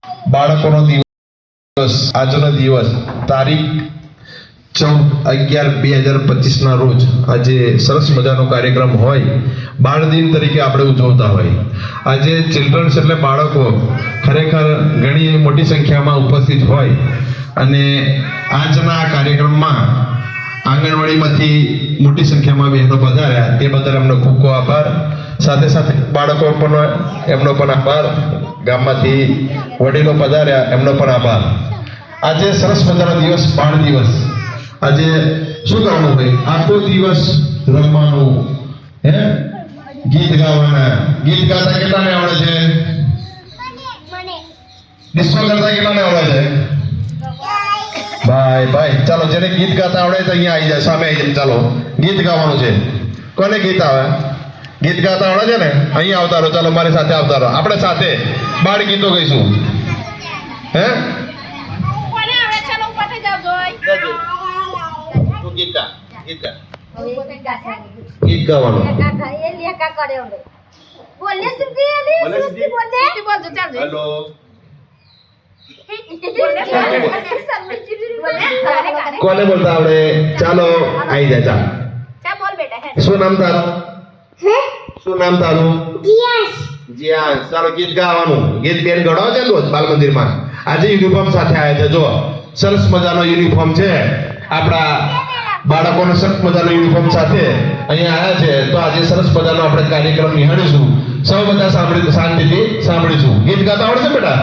બાળકોનો દિવસ આજનો દિવસ તારીખ 14/11/2025 ના રોજ આજે સરસ મજાનો કાર્યક્રમ હોય બાળ દિન તરીકે આપણે ઉજવતા હોય. આજે ચિલ્ડ્રન્સ એટલે બાળકો ખરેખર ઘણી મોટી સંખ્યામાં ઉપસ્થિત હોય અને આજના કાર્યક્રમમાં આંગણવાડીમાંથી મોટી સંખ્યામાં બહેનો પધાર્યા તે બદલ એમનો ખૂબ ખૂબ આભાર. સાથે સાથે બાળકો પણ એમનો પણ આભાર. ગામમાંથી વડીલો પધાર્યા એમનો પણ આભાર. આજે સરસ મજાનો દિવસ બાળ દિવસ. આજે શું કરવાનું ભાઈ? આખો દિવસ રમવાનું, હે ગીત ગાવાના. ગીત ગાતા કેટલાને આવડે છે? ડિસ્કો કરતા કેટલાને આવડે છે? ભાઈ ચાલો, જેને ગીત ગાતા આવડે તો અહીંયા આવી જાય, સામે આવી જાય. ચાલો ગીત ગાવાનું છે. કોને ગીત આવે? ગીત ગાતા આવડે છે ને? અહીંયા આવતા રહો. ચાલો મારી સાથે આવતા રહો. આપણે સાથે બાળ ગીતો ગઈશું. હે ગીત ગાવાનું. હેલો કોને બોલતા આવડે? ચાલો આવી જાય. ચાલ શું નામ તારું? શું નામ તારું? જીયાસ. ચાલો ગીત ગાવાનું. ગીત બેન ગણાવો છે રોજ બાલ મંદિરમાં. આજે યુનિફોર્મ સાથે આવ્યા છે. જો સરસ મજાનો યુનિફોર્મ છે. આપણા બાળકોનો સરસ મજાનો યુનિફોર્મ સાથે અહીંયા આવ્યા છે. તો આજે સરસ મજાનો આપણે કાર્યક્રમ નિહાળીશું. સૌ બધા શાંતિથી સાંભળીશું. ગીત ગાતા આવડશે બેટા?